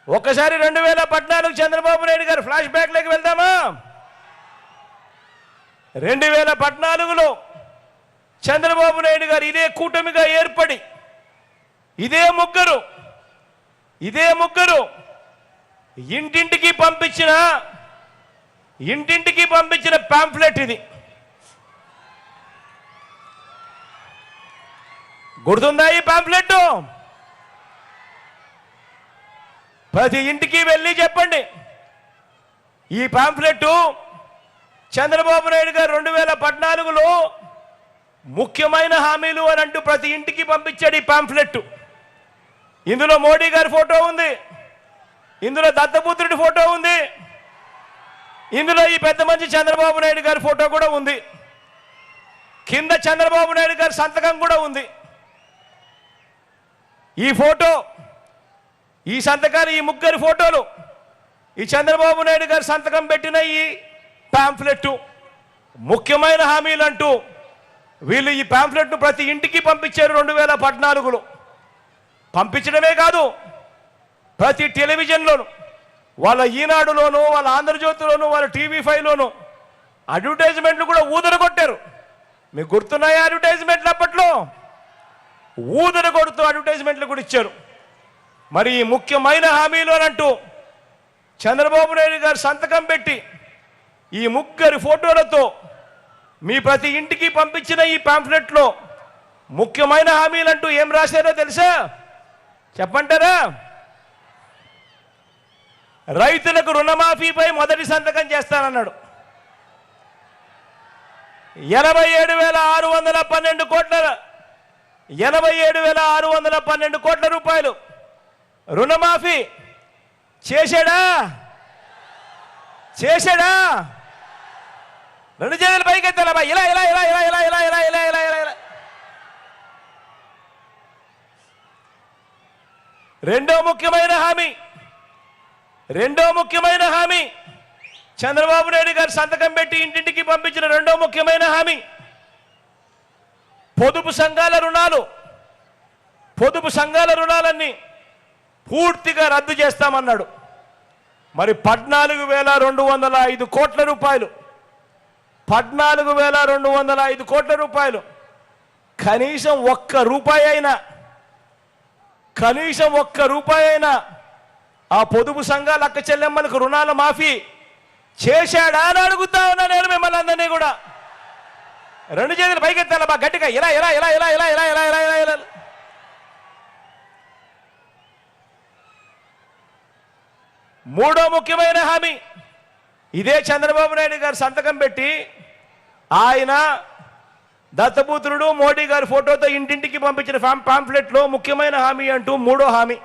ఒకసారి 2014 చంద్రబాబు నాయుడు గారు ఫ్లాష్ బ్యాక్లోకి వెళ్దామా? 2014లో చంద్రబాబు నాయుడు గారు ఇదే కూటమిగా ఏర్పడి ఇదే ముగ్గురు ఇంటింటికి పంపించిన పాంఫ్లెట్ ఇది. గుర్తుందా ఈ పాంఫ్లెట్? ప్రతి ఇంటికి వెళ్ళి చెప్పండి, ఈ పాంఫ్లెట్ చంద్రబాబు నాయుడు గారు 2014లో ముఖ్యమైన హామీలు అని అంటూ ప్రతి ఇంటికి పంపించాడు ఈ పాంఫ్లెట్. ఇందులో మోడీ గారి ఫోటో ఉంది, ఇందులో దత్తపుత్రుడి ఫోటో ఉంది, ఇందులో ఈ పెద్ద మంచి చంద్రబాబు నాయుడు గారి ఫోటో కూడా ఉంది, కింద చంద్రబాబు నాయుడు గారి సంతకం కూడా ఉంది. ఈ సంతకాలు, ఈ ముగ్గురు ఫోటోలు, ఈ చంద్రబాబు నాయుడు గారు సంతకం పెట్టిన ఈ పాంఫ్లెట్ ముఖ్యమైన హామీలు అంటూ వీళ్ళు ఈ పాంఫ్లెట్ను ప్రతి ఇంటికి పంపించారు 2014లో. పంపించడమే కాదు, ప్రతి టెలివిజన్లోను, వాళ్ళ ఈనాడులోను, వాళ్ళ ఆంధ్రజ్యోతిలోను, వాళ్ళ TV5లోను అడ్వర్టైజ్మెంట్లు కూడా ఊదరగొట్టారు. మీకు గుర్తున్నాయా అడ్వర్టైజ్మెంట్లు? అప్పట్లో ఊదరగొడుతూ అడ్వర్టైజ్మెంట్లు కూడా ఇచ్చారు. మరి ఈ ముఖ్యమైన హామీలు అని అంటూ చంద్రబాబు నాయుడు గారు సంతకం పెట్టి ఈ ముగ్గురి ఫోటోలతో మీ ప్రతి ఇంటికి పంపించిన ఈ పాంఫ్లెట్లో ముఖ్యమైన హామీలంటూ ఏం రాశారో తెలుసా? చెప్పంటారా? రైతులకు రుణమాఫీపై మొదటి సంతకం చేస్తానన్నాడు. 87,612 కోట్ల రూపాయలు రుణమాఫీ చేశాడా? రెండు చేతులు పైకెత్తాలా? ఇలా ఇలా ఇలా ఇలా ఇలా ఇలా ఇలా ఇలా ఇలా ఇలా ఇలా. రెండో ముఖ్యమైన హామీ చంద్రబాబు నాయుడు గారు సంతకం పెట్టి ఇంటింటికి పంపించిన రెండో ముఖ్యమైన హామీ పొదుపు సంఘాల రుణాలన్నీ పూర్తిగా రద్దు చేస్తామన్నాడు. మరి 14,205 కోట్ల రూపాయలు, 14,205 కోట్ల రూపాయలు కనీసం ఒక్క రూపాయి అయినా ఆ పొదుపు సంఘాల అక్క చెల్లెమ్మలకు రుణాల మాఫీ చేశాడా అని అడుగుతా ఉన్నా నేను మిమ్మల్ని అందరినీ కూడా. రెండు చేతులు పైకెత్తాల బా గట్టిగా, ఇలా ఇలా ఇలా ఇలా ఇలా ఇలా ఇలా ఇలా ఇలా ఇలా. మూడో ముఖ్యమైన హామీ ఇదే చంద్రబాబు నాయుడు గారు సంతకం పెట్టి ఆయన దత్తపుత్రుడు మోడీ గారి ఫోటోతో ఇంటింటికి పంపించిన పాంఫ్లెట్లో ముఖ్యమైన హామీ అంటూ మూడో హామీ